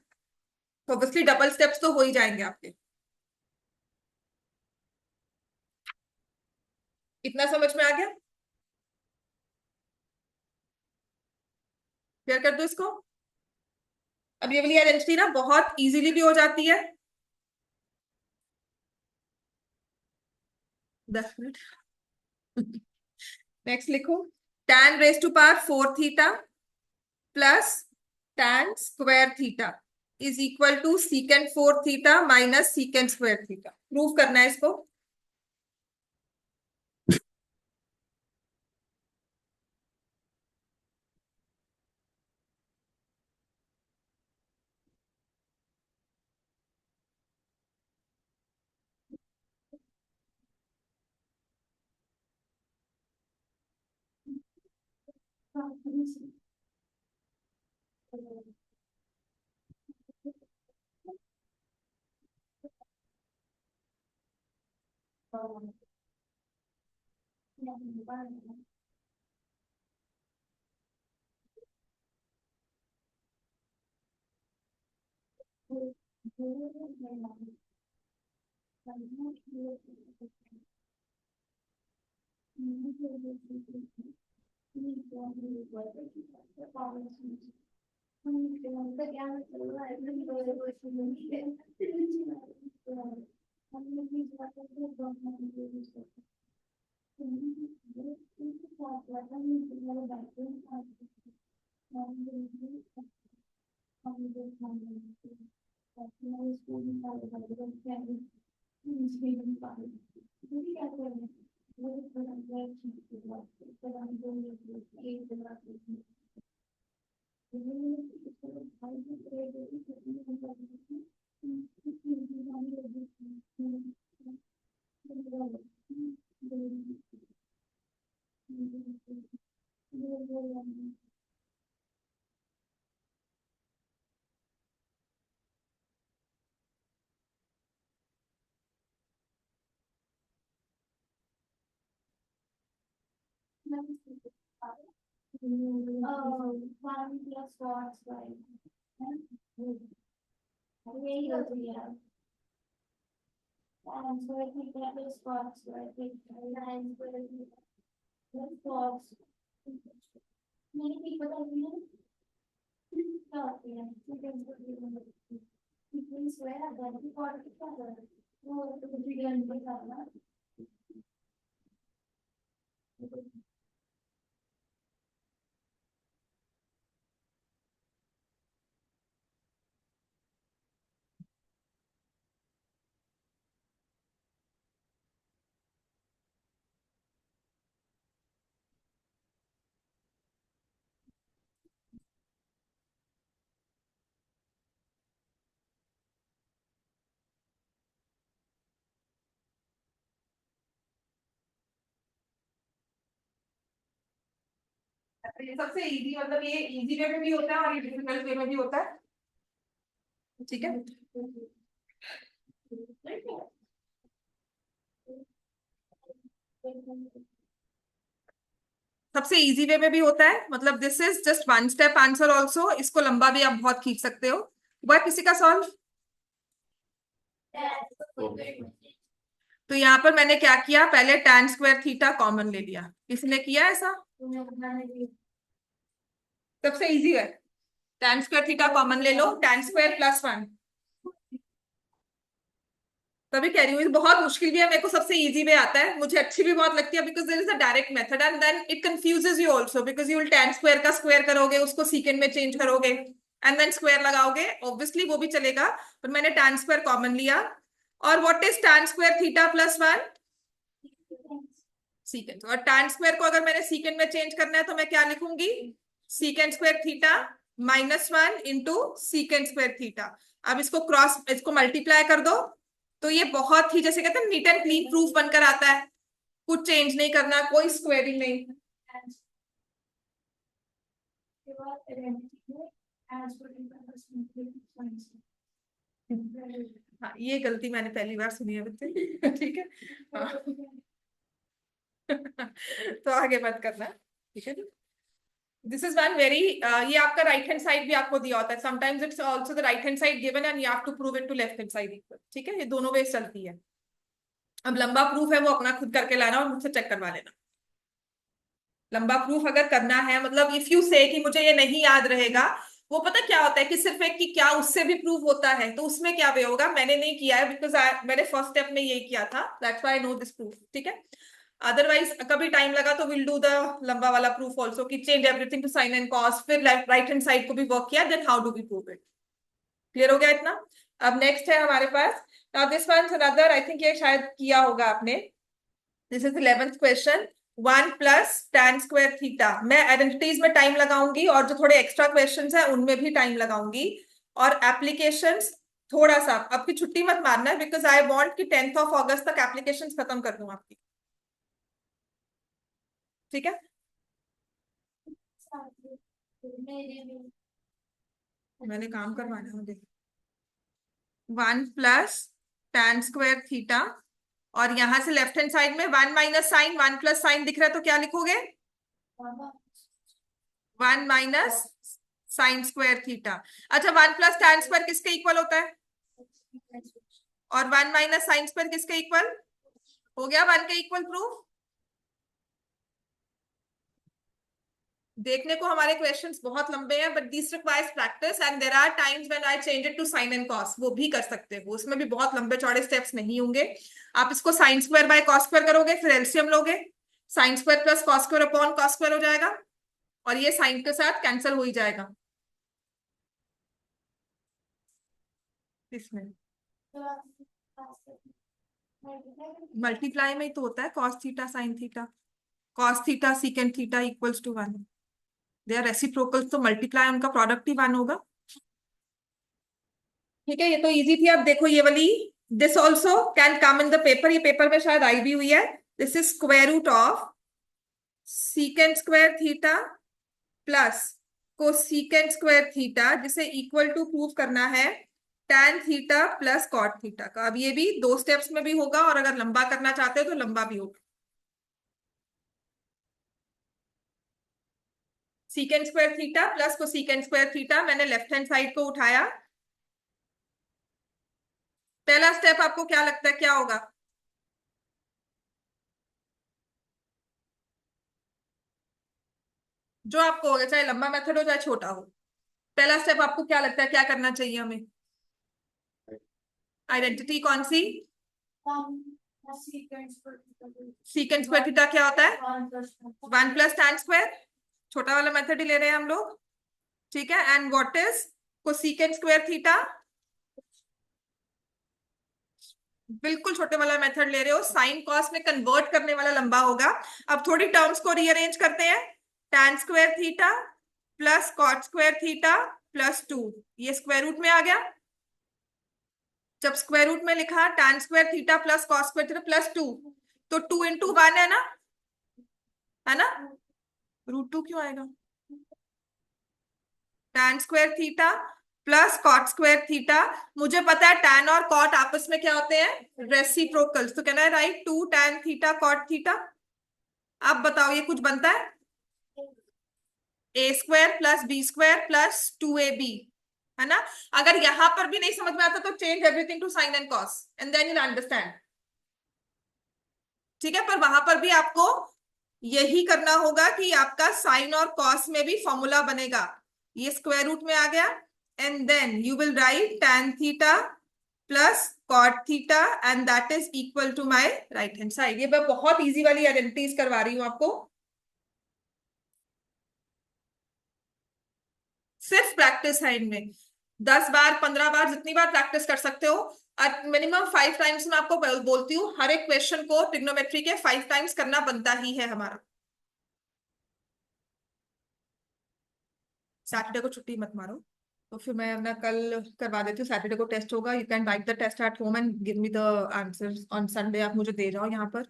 तो ऑब्वियसली डबल स्टेप्स तो हो ही जाएंगे आपके। इतना समझ में आ गया, क्लियर कर दो इसको। अब ये वाली आइडेंटिटी ना बहुत इजीली भी हो जाती है, 10 मिनट। नेक्स्ट लिखो, tan raise to power 4 theta plus tan square theta is equal to secant 4 theta minus secant square theta. Prove करना है इसको। सबसे इजी, मतलब ये इजी वे में भी होता है और ये डिफिकल्ट वे में भी होता है, ठीक है। सबसे इजी वे में भी होता है, मतलब this is just one step answer also, इसको लंबा भी आप बहुत खींच सकते हो। हुआ किसी का सॉल्व? तो यहाँ पर मैंने क्या किया, पहले tan स्क्वायर थीटा कॉमन ले लिया। किसने किया ऐसा? सबसे इजी है, tan स्क्वायर थीटा कॉमन ले लो, tan स्क्वायर प्लस 1। तभी कह रही हूँ बहुत मुश्किल भी है, मेरे को सबसे इजी वे आता है, मुझे अच्छी भी बहुत लगती है, because there is a direct method and then it confuses you also, because you will tan square का स्क्वायर करोगे, उसको सीकेंड में चेंज करोगे एंड देन स्क्वायर लगाओगे, ऑब्वियसली वो भी चलेगा, पर मैंने tan स्क्वायर कॉमन लिया। और what is tan square theta plus 1? सीकेंड। और tan स्क्वायर को अगर मैंने सीकेंड में चेंज करना है तो मैं क्या लिखूंगी, सीकेंड square theta -1 into सीकेंड square theta. अब इसको क्रॉस, इसको मल्टीप्लाई कर दो, तो ये बहुत ही जैसे कहते हैं नीट एंड क्लीन प्रूफ बनकर आता है, कुछ चेंज नहीं करना, कोई स्क्वेयरिंग नहीं। हाँ, ये गलती मैंने पहली बार सुनी है बच्चे ठीक है हाँ। तो आगे मत करना, ठीक है। दिस इज वन वेरी, ये आपका राइट हैंड साइड भी आपको दिया होता है, sometimes it's also the right hand side given and you have to prove it to left hand side equal, ठीक है, ये दोनों वेज चलती है। अब लंबा प्रूफ है वो अपना खुद करके लाना और मुझसे चेक करवा लेना। लंबा प्रूफ अगर करना है, मतलब इफ यू से कि मुझे ये नहीं याद रहेगा, वो पता क्या होता है कि सिर्फ एक कि क्या उससे भी प्रूव होता है, तो उसमें क्या वे होगा, मैंने नहीं किया है बिकॉज मैंने फर्स्ट स्टेप में यही किया था, that's why I know this proof, ठीक है। अदरवाइज कभी टाइम लगा तो विल डू द लंबा वाला प्रूफ ऑल्सो, कि change everything to sine and cos, फिर राइट हैंड साइड को भी वर्क किया, then how do we prove it. Clear हो गया इतना? अब नेक्स्ट है हमारे पास, now this one another, I think ये शायद किया होगा आपने, this is 11th question. 1 plus tan square theta, मैं आइडेंटिटीज में टाइम लगाऊंगी और जो थोड़े एक्स्ट्रा क्वेश्चंस है उनमें भी टाइम लगाऊंगी, और एप्लीकेशंस थोड़ा सा, आपकी छुट्टी मत मारना है बिकॉज आई वांट कि 10th ऑफ अगस्त तक एप्लीकेशंस खत्म कर दूं आपकी, ठीक है। मैंने काम करवाना है मुझे। 1 प्लस tan स्क्वायर थीटा, और यहां से लेफ्ट हैंड साइड में 1 माइनस साइन, 1 प्लस साइन दिख रहा है तो क्या लिखोगे, 1 माइनस साइन स्क्वायर थीटा। अच्छा, 1 प्लस tan स्क्वायर किसके इक्वल होता है, और 1 माइनस साइन स्क्वायर किसके इक्वल हो गया, 1 के इक्वल प्रूफ। देखने को हमारे क्वेश्चंस बहुत लंबे हैं, but this requires practice and there are times when I change it to sine and cos, वो भी कर सकते हो, उसमें भी बहुत लंबे चौड़े स्टेप्स नहीं होंगे। आप इसको sine square by cos square करोगे, फिर एलसीएम लोगे, sine square plus cos square upon cos square हो जाएगा, और ये साइन के साथ कैंसिल हो ही जाएगा इसमें। मल्टीप्लाई में ही तो होता है cos theta sine theta, cos theta secant theta equals to 1, they are reciprocals, तो मल्टीप्लाई उनका प्रोडक्ट ही 1 होगा, ठीक है। ये तो इजी थी। अब देखो ये वाली, this also can come in the paper, ये पेपर में शायद आई भी हुई है, this is square root of secant square theta plus cosecant square theta, जिसे इक्वल टू प्रूव करना है tan theta plus cot theta का। अब ये भी 2 स्टेप्स में भी होगा, और अगर लंबा करना चाहते हो तो लंबा भी होगा। Secant square theta plus cosecant square theta, मैंने लेफ्ट हैंड साइड को उठाया। पहला स्टेप आपको क्या लगता है क्या होगा, जो आपको होगा, चाहे लंबा मेथड हो चाहे छोटा हो, पहला स्टेप आपको क्या लगता है क्या करना चाहिए हमें, आइडेंटिटी कौन सी, सीकेंड स्क्वायर थीटा क्या होता है, 1 प्लस tan स्क्वायर, छोटा वाला मेथड ही ले रहे हैं हम लोग, ठीक है। And what is cosecant square theta, बिल्कुल छोटे वाला मेथड ले रहे हो, साइन कॉस में कन्वर्ट करने वाला लंबा होगा। अब थोड़ी टर्म्स को रीअरेंज करते हैं, tan square theta plus cot square theta plus 2, ये स्क्वायर रूट में आ गया। जब स्क्वायर रूट में लिखा tan square theta plus cos square theta plus 2, तो 2 इंटू 1 है ना, है ना, √2 क्यों आएगा, tan square theta plus cot square theta. मुझे पता है tan और कॉट आपस में क्या होते हैं, रेसिप्रोकल, तो कहना है write 2 tan theta cot theta. आप बताओ ये कुछ बनता है, a² plus b² plus 2ab, है ना। अगर यहां पर भी नहीं समझ में आता तो change everything to sine and cos and then you understand. ठीक है, पर वहां पर भी आपको यही करना होगा कि आपका साइन और कॉस में भी फॉर्मूला बनेगा। ये स्क्वायर रूट में आ गया and then you will write tan theta plus cot theta and that is equal to my right hand side. ये मैं बहुत इजी वाली आइडेंटिटीज करवा रही हूँ आपको, सिर्फ प्रैक्टिस है इनमें। 10 बार 15 बार जितनी बार प्रैक्टिस कर सकते हो, और मिनिमम 5 टाइम्स मैं आपको बोलती हूँ, हर एक क्वेश्चन को ट्रिग्नोमेट्री के 5 टाइम्स करना बनता ही है हमारा। सैटरडे को छुट्टी मत मारो, तो फिर मैं अपना कल करवा देती हूँ। सैटरडे को टेस्ट होगा, you can write the test at home and give me the answers on Sunday. आप मुझे दे जाओ यहाँ पर,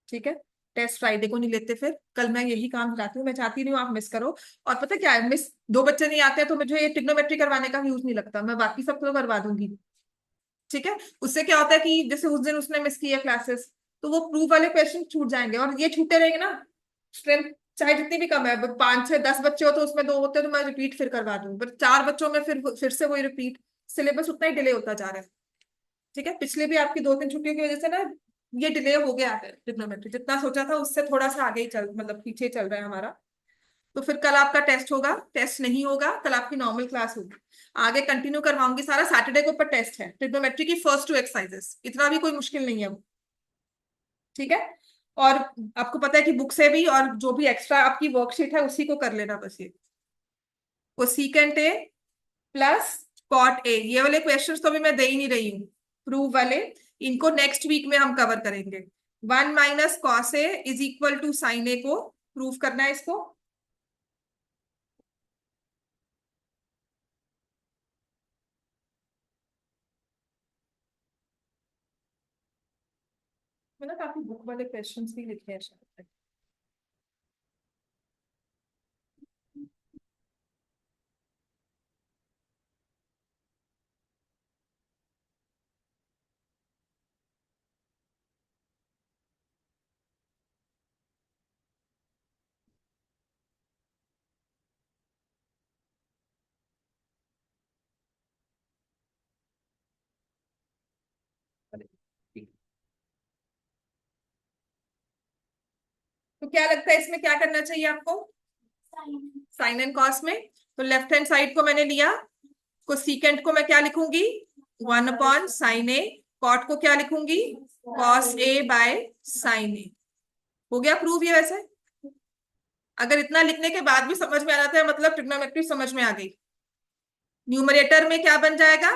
ठीक है। टेस्ट फ्राइडे को नहीं लेते, फिर कल मैं यही काम कराती हूँ। मैं चाहती नहीं हूँ आप मिस करो। और पता क्या है, मिस 2 बच्चे नहीं आते तो मुझे ये ट्रिग्नोमेट्री करवाने का यूज नहीं लगता, मैं बाकी सब तो करवा दूंगी। ठीक है, उससे क्या होता है कि जैसे उस दिन उसने मिस किया क्लासेस, तो वो प्रूफ वाले क्वेश्चन छूट जाएंगे, और ये छूटे रहेंगे ना, स्ट्रेंथ चाहे जितनी भी कम है, 5 6 10 बच्चे हो तो उसमें 2 होते हैं तो मैं रिपीट फिर करवा दूं, पर 4 बच्चों में फिर से वही रिपीट, सिलेबस उतना ही डिले होता जा रहा है। ठीक है, पिछले भी आपकी 2 3 छुट्टियों की वजह से ना ये डिले हो गया है ट्रिग्नोमेट्री, जितना सोचा था उससे थोड़ा सा आगे ही चल, मतलब पीछे चल रहा है हमारा। तो फिर कल आपका टेस्ट होगा, टेस्ट नहीं होगा कल आपकी नॉर्मल क्लास होगी। आगे कंटिन्यू करवाऊंगी सारा, सैटरडे के ऊपर टेस्ट है ट्रिग्नोमेट्री की फर्स्ट 2 एक्सरसाइजेस, इतना भी कोई मुश्किल नहीं है वो। ठीक है, और आपको पता है कि बुक से भी और जो भी एक्स्ट्रा आपकी वर्कशीट है उसी को कर लेना बस। ये वो secant A plus cot A, ये वाले क्वेश्चंस तो अभी मैं दे ही नहीं रही हूँ, प्रूव वाले, इनको नेक्स्ट वीक में हम कवर करेंगे। 1 - cos A is equal to sine A को प्रूव करना है इसको। मैंने काफी बुक वाले क्वेश्चंस भी लिखे हैं शायद। तो क्या लगता है इसमें क्या करना चाहिए आपको, साइन एंड कॉस में? तो लेफ्ट हैंड साइड को मैंने लिया, को सीकेंट को मैं क्या लिखूंगी, 1/sin A। कॉट को क्या लिखूंगी, cos A/sin A। हो गया प्रूव ये वैसे। अगर इतना लिखने के बाद भी समझ में आ रहा था मतलब ट्रिग्नोमेट्री समझ में आ गई। न्यूमरेटर में क्या बन जाएगा,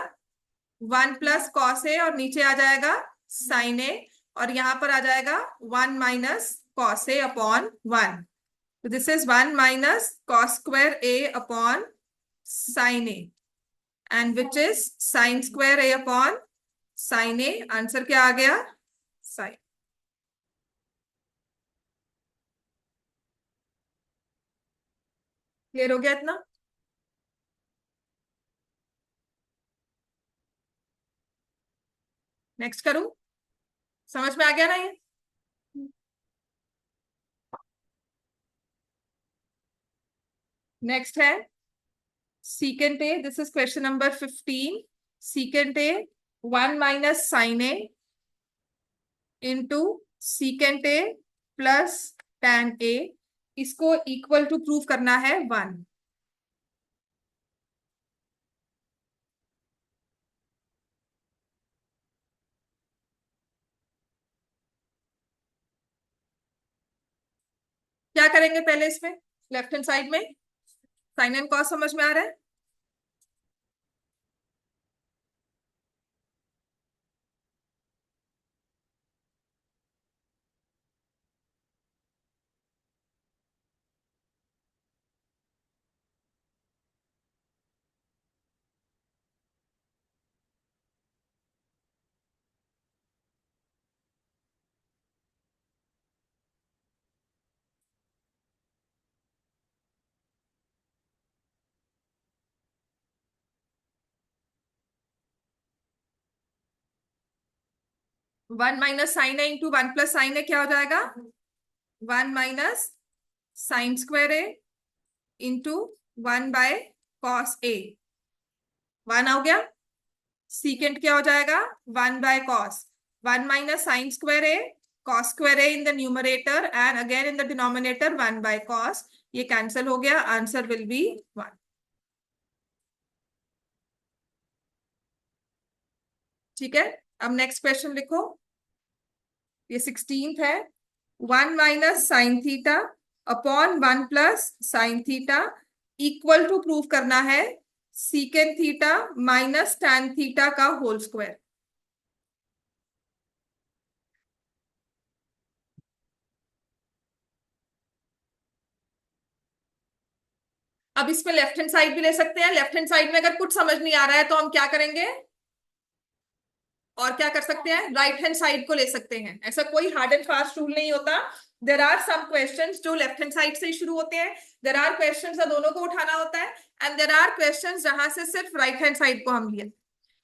1 + cos A, और नीचे आ जाएगा साइन ए, और यहां पर आ जाएगा 1 - cos A/1। तो this is 1 - cos²A/sin A, and which is sin²A/sin A। Answer क्या आ गया, साइन। क्लियर हो गया इतना? नेक्स्ट करूं, समझ में आ गया ना ये? नेक्स्ट है secant A, this is question number 15। secant A 1 - sin A into secant A plus tan A, इसको इक्वल टू प्रूव करना है 1। क्या करेंगे पहले इसमें, लेफ्ट हैंड साइड में साइन एंड कॉस समझ में आ रहा है। 1 माइनस साइन है इंटू 1 प्लस साइन है, क्या हो जाएगा? 1 minus sine square A into 1 by cos A. 1 हो गया। सीकेंट क्या हो जाएगा? 1 by cos 1 minus sine square A cos square A in the numerator and again in the denominator 1 by cos. ये कैंसिल हो गया, आंसर विल बी 1। ठीक है, अब नेक्स्ट क्वेश्चन लिखो। ये 16th है। 1 minus sine theta upon 1 plus sine theta equal to prove करना है secant theta minus tan theta का होल स्क्वायर। अब इसमें लेफ्ट हैंड साइड भी ले सकते हैं। लेफ्ट हैंड साइड में अगर कुछ समझ नहीं आ रहा है तो हम क्या करेंगे, और क्या कर सकते हैं, राइट हैंड साइड को ले सकते हैं। ऐसा कोई हार्ड एंड फास्ट रूल नहीं होता। देर आर सम क्वेश्चंस जो लेफ्ट हैंड साइड से ही शुरू होते हैं, देर आर क्वेश्चंस जो दोनों को उठाना होता है, एंड देर आर क्वेश्चंस जहां से सिर्फ राइट हैंड साइड को हम लिए।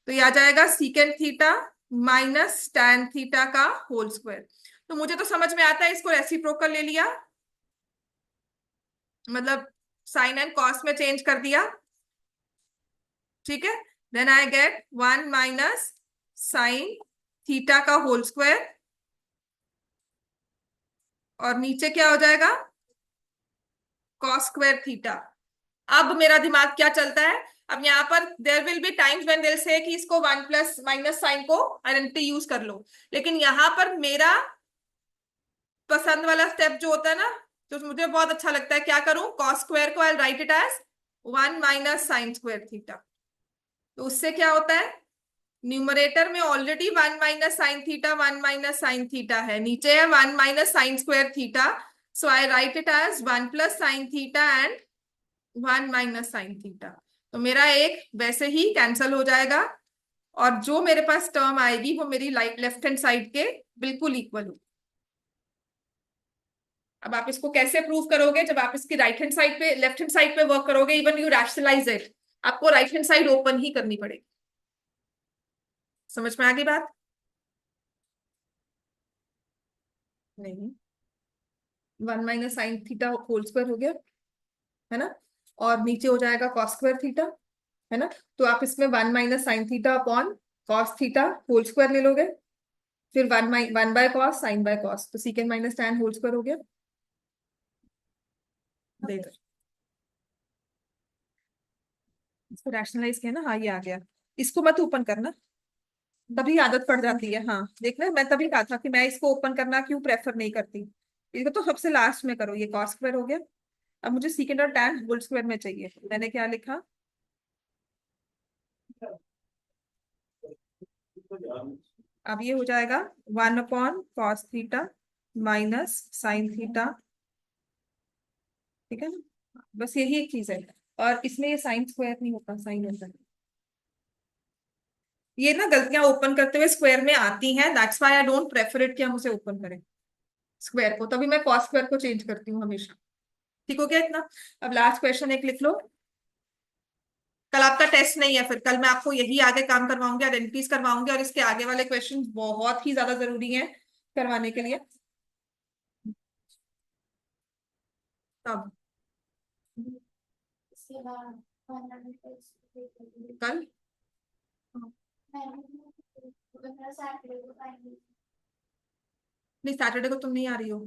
तो ये आ जाएगा secant theta minus tan theta का होल स्क्वायर। तो मुझे तो समझ में आता है, इसको रेसिप्रोकल ले लिया, मतलब साइन एंड कॉस में चेंज कर दिया। ठीक है, then I get 1 minus sine theta का होल स्क्वायर, और नीचे क्या हो जाएगा, कॉस स्क्वायर थीटा। अब मेरा दिमाग क्या चलता है, अब यहाँ पर there will be times when they say कि इसको 1 प्लस माइनस साइन को आइडेंटिटी यूज कर लो, लेकिन यहाँ पर मेरा पसंद वाला स्टेप जो होता है ना, तो मुझे बहुत अच्छा लगता है, क्या करूं, कॉस स्क्वायर को I write it as 1 minus sine square theta. तो उससे क्या होता है, न्यूमरेटर में already 1 minus sine theta 1 minus sine theta है, नीचे है 1 minus sine square theta, so I write it as 1 plus sine theta and 1 minus sine theta. तो मेरा एक वैसे ही कैंसल हो जाएगा, और जो मेरे पास टर्म आएगी वो मेरी लेफ्ट हैंड साइड के बिल्कुल इक्वल होगी। अब आप इसको कैसे प्रूव करोगे, जब आप इसकी राइट हैंड साइड पे लेफ्ट हैंड साइड पे वर्क करोगे, इवन यू रैशनलाइज इट, आपको राइट हैंड साइड ओपन ही करनी पड़ेगी। समझ में आ गई बात? नहीं, 1 minus sine theta whole square हो गया है ना, और नीचे हो जाएगा कॉस स्क्वायर थीटा, है ना। तो आप इसमें 1 minus sine theta upon cos theta whole square ले लोगे, फिर 1 by cos sine by cos, तो secant minus tan whole square हो गया। दे दो, इसको रैशनलाइज किया ना, हाँ ये आ गया। इसको मत ओपन करना, तभी आदत पड़ जाती है। हाँ देखना, मैं तभी कहा था कि मैं इसको ओपन करना क्यों प्रेफर नहीं करती। इसको तो सबसे लास्ट में करो। ये कॉस स्क्वायर हो गया। अब मुझे सीकेंड और टैन होल स्क्वायर में चाहिए। मैंने क्या लिखा, अब ये हो जाएगा 1 upon cos theta minus sine theta. ठीक है ना, बस यही एक चीज है, और इसमें ये साइन स्क्वायर नहीं होता, साइन होता है। ये ना गलतियां ओपन करते हुए स्क्वायर में आती हैं, that's why I don't prefer it कि हम उसे ओपन करें स्क्वायर को, तभी मैं कॉस स्क्वायर को चेंज करती हूँ हमेशा। ठीक हो गया इतना? अब लास्ट क्वेश्चन एक लिख लो। कल आपका टेस्ट नहीं है, फिर कल मैं आपको यही आगे काम करवाऊंगी, आइडेंटिटीज करवाऊंगी, और इसके आगे वाले क्वेश्चन बहुत ही ज्यादा जरूरी हैं करवाने के लिए। तब कल नहीं, सैटरडे को तुम नहीं आ रही हो,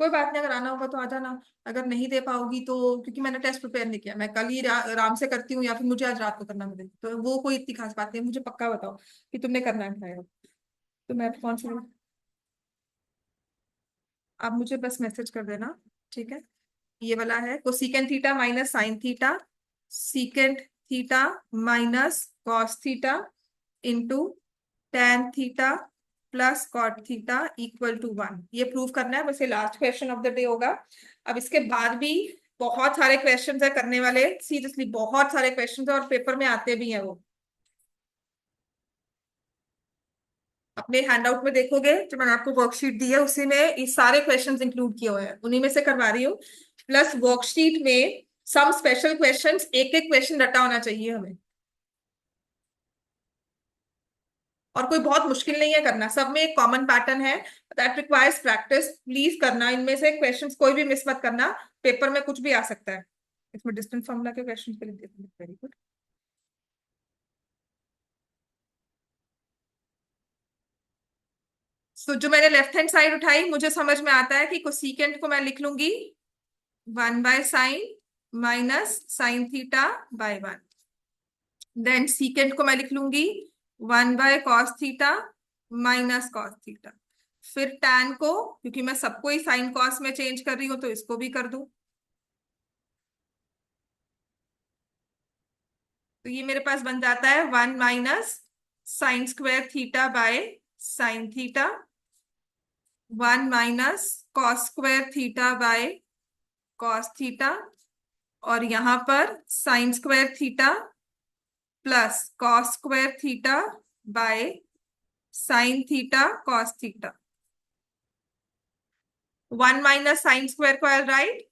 कोई बात नहीं, अगर आना होगा तो आ जाना। अगर नहीं दे पाओगी तो, क्योंकि मैंने टेस्ट प्रिपेयर नहीं किया, मैं कल ही आराम से करती हूँ, या फिर मुझे आज रात को करना पड़ेगा, तो वो कोई इतनी खास बात नहीं है। मुझे पक्का बताओ कि तुमने करना है, तो मैं कौन सी, आप मुझे बस मैसेज कर देना। ठीक है, ये वाला है cosecant theta minus sine theta, secant theta minus cos theta into tan theta plus cot theta equal to 1। ये प्रूव करना है, वैसे last question of the day होगा। अब इसके बाद भी बहुत सारे क्वेश्चंस है करने वाले, सीरियसली बहुत सारे क्वेश्चंस है, और पेपर में आते भी हैं वो। अपने हैंडआउट में देखोगे, जो मैंने आपको वर्कशीट दी है उसी में ये सारे क्वेश्चंस इंक्लूड किए हुए हैं, उन्हीं में से करवा रही हूँ। प्लस वर्कशीट में सम स्पेशल क्वेश्चंस, एक एक क्वेश्चन रटा होना चाहिए हमें। और कोई बहुत मुश्किल नहीं है करना, सब में एक कॉमन पैटर्न है। दैट रिक्वायर्स प्रैक्टिस, प्लीज करना। इनमें से क्वेश्चंस कोई भी मिस मत करना, पेपर में कुछ भी आ सकता है। इसमें डिस्टेंस फॉर्मूला के क्वेश्चन के लिए वेरी गुड। तो जो मैंने लेफ्ट हैंड साइड उठाई, मुझे समझ में आता है कि कोसिकेंट को मैं लिख लूंगी 1/sin minus sine theta by 1। Then secant को मैं लिख लूंगी 1/cos थीटा माइनस कॉस थीटा। फिर tan को, क्योंकि मैं सबको ही साइन कॉस में चेंज कर रही हूं, तो इसको भी कर दूं। तो ये मेरे पास बन जाता है 1 minus sine square theta by sine theta, 1 minus cos square theta by cos theta, और यहां पर sine square theta plus cos square theta by sine theta cos theta. 1 minus sine square को I write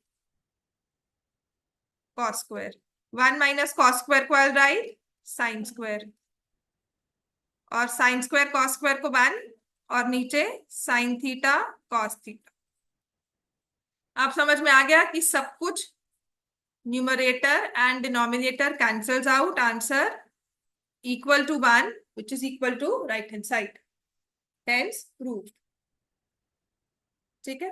cos square, 1 minus cos square को I write sine square, और sine square cos square को 1, और नीचे sign theta cos theta. आप समझ में आ गया कि सब कुछ numerator and denominator cancels out, answer equal to 1 which is equal to right hand side, hence proved। ठीक है।